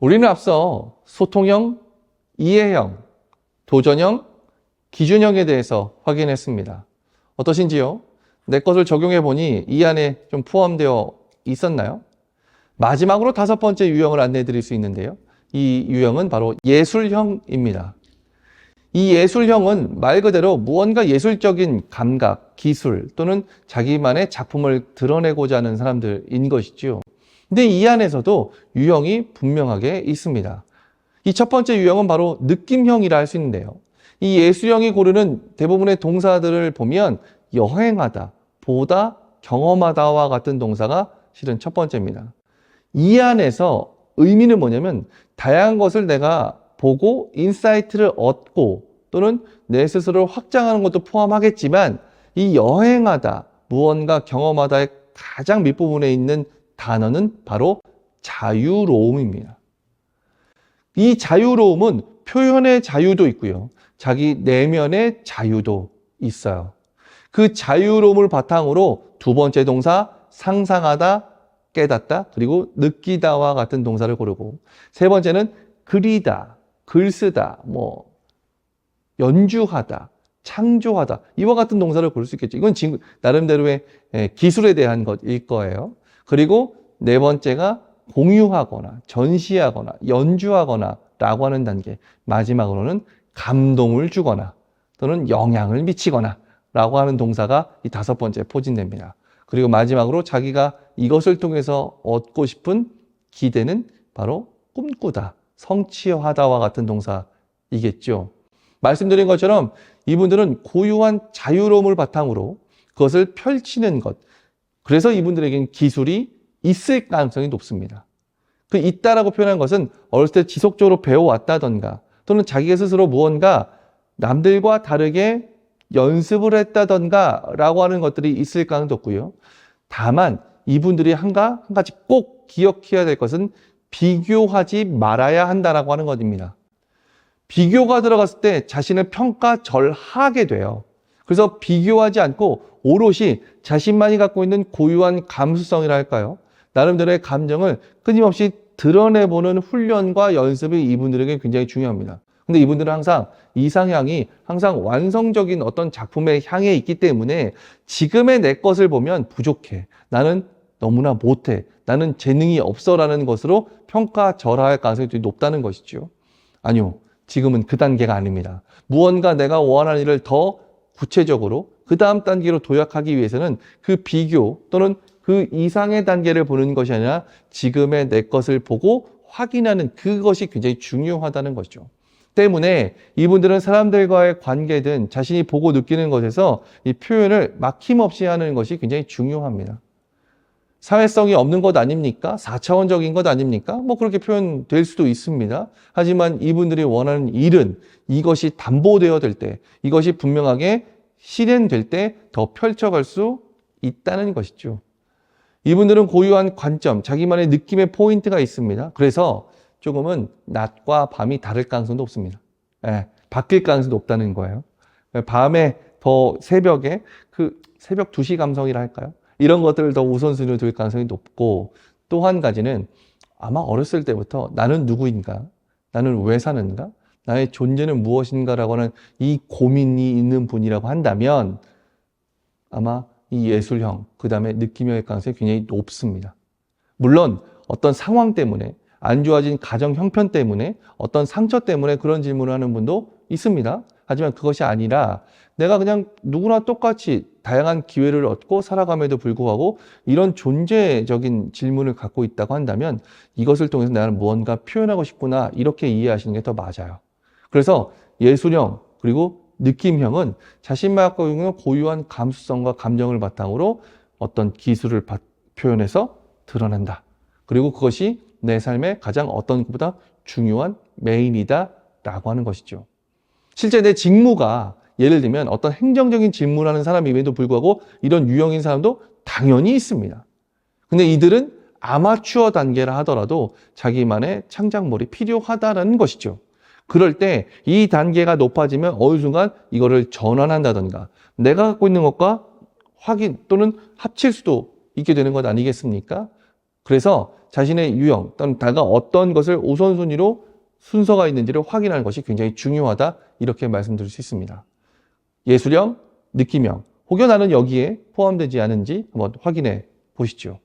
우리는 앞서 소통형, 이해형, 도전형, 기준형에 대해서 확인했습니다. 어떠신지요? 내 것을 적용해 보니 이 안에 좀 포함되어 있었나요? 마지막으로 5번째 유형을 안내해 드릴 수 있는데요. 이 유형은 바로 예술형입니다. 이 예술형은 말 그대로 무언가 예술적인 감각, 기술 또는 자기만의 작품을 드러내고자 하는 사람들인 것이죠. 근데 이 안에서도 유형이 분명하게 있습니다. 이 첫 번째 유형은 바로 느낌형이라 할 수 있는데요. 이 예술형이 고르는 대부분의 동사들을 보면 여행하다, 보다, 경험하다와 같은 동사가 실은 첫 번째입니다. 이 안에서 의미는 뭐냐면 다양한 것을 내가 보고 인사이트를 얻고 또는 내 스스로를 확장하는 것도 포함하겠지만 이 여행하다, 무언가 경험하다의 가장 밑부분에 있는 단어는 바로 자유로움입니다. 이 자유로움은 표현의 자유도 있고요. 자기 내면의 자유도 있어요. 그 자유로움을 바탕으로 두 번째 동사 상상하다, 깨닫다, 그리고 느끼다와 같은 동사를 고르고 세 번째는 그리다, 글쓰다, 연주하다, 창조하다 이와 같은 동사를 고를 수 있겠죠. 이건 지금 나름대로의 기술에 대한 것일 거예요. 그리고 네 번째가 공유하거나 전시하거나 연주하거나 라고 하는 단계, 마지막으로는 감동을 주거나 또는 영향을 미치거나 라고 하는 동사가 이 5번째 포진됩니다. 그리고 마지막으로 자기가 이것을 통해서 얻고 싶은 기대는 바로 꿈꾸다, 성취하다와 같은 동사이겠죠. 말씀드린 것처럼 이분들은 고유한 자유로움을 바탕으로 그것을 펼치는 것, 그래서 이분들에게는 기술이 있을 가능성이 높습니다. 그 있다라고 표현한 것은 어렸을 때 지속적으로 배워왔다던가 또는 자기가 스스로 무언가 남들과 다르게 연습을 했다던가 라고 하는 것들이 있을 가능성도 없고요. 다만 이분들이 한 가지 꼭 기억해야 될 것은 비교하지 말아야 한다라고 하는 것입니다. 비교가 들어갔을 때 자신을 평가절하게 돼요. 그래서 비교하지 않고 오롯이 자신만이 갖고 있는 고유한 감수성이라 할까요? 나름대로의 감정을 끊임없이 드러내보는 훈련과 연습이 이분들에게 굉장히 중요합니다. 근데 이분들은 항상 이상향이 항상 완성적인 어떤 작품의 향해 있기 때문에 지금의 내 것을 보면 부족해. 나는 너무나 못해. 나는 재능이 없어라는 것으로 평가절하할 가능성이 되게 높다는 것이죠. 아니요. 지금은 그 단계가 아닙니다. 무언가 내가 원하는 일을 더 구체적으로 그 다음 단계로 도약하기 위해서는 그 비교 또는 그 이상의 단계를 보는 것이 아니라 지금의 내 것을 보고 확인하는 그것이 굉장히 중요하다는 것이죠. 때문에 이분들은 사람들과의 관계든 자신이 보고 느끼는 것에서 이 표현을 막힘없이 하는 것이 굉장히 중요합니다. 사회성이 없는 것 아닙니까? 4차원적인 것 아닙니까? 그렇게 표현될 수도 있습니다. 하지만 이분들이 원하는 일은 이것이 담보되어 될 때, 이것이 분명하게 실현될 때 더 펼쳐갈 수 있다는 것이죠. 이분들은 고유한 관점, 자기만의 느낌의 포인트가 있습니다. 그래서 조금은 낮과 밤이 다를 가능성도 없습니다. 바뀔 가능성도 없다는 거예요. 밤에 더 새벽에 새벽 2시 감성이라 할까요? 이런 것들을 더 우선순위로 둘 가능성이 높고 또 한 가지는 아마 어렸을 때부터 나는 누구인가? 나는 왜 사는가? 나의 존재는 무엇인가라고 하는 이 고민이 있는 분이라고 한다면 아마 이 예술형, 그 다음에 느낌형의 가능성이 굉장히 높습니다. 물론 어떤 상황 때문에 안 좋아진 가정 형편 때문에 어떤 상처 때문에 그런 질문을 하는 분도 있습니다. 하지만 그것이 아니라 내가 그냥 누구나 똑같이 다양한 기회를 얻고 살아감에도 불구하고 이런 존재적인 질문을 갖고 있다고 한다면 이것을 통해서 나는 무언가 표현하고 싶구나 이렇게 이해하시는 게 더 맞아요. 그래서 예술형 그리고 느낌형은 자신만 갖고 있는 고유한 감수성과 감정을 바탕으로 어떤 기술을 표현해서 드러낸다. 그리고 그것이 내 삶의 가장 어떤 것보다 중요한 메인이다 라고 하는 것이죠. 실제 내 직무가 예를 들면 어떤 행정적인 직무를 하는 사람임에도 불구하고 이런 유형인 사람도 당연히 있습니다. 근데 이들은 아마추어 단계라 하더라도 자기만의 창작물이 필요하다는 것이죠. 그럴 때 이 단계가 높아지면 어느 순간 이거를 전환한다던가 내가 갖고 있는 것과 확인 또는 합칠 수도 있게 되는 것 아니겠습니까? 그래서 자신의 유형 또는 다가 어떤 것을 우선순위로 순서가 있는지를 확인하는 것이 굉장히 중요하다. 이렇게 말씀드릴 수 있습니다. 예술형, 느낌형, 혹여 나는 여기에 포함되지 않은지 한번 확인해 보시죠.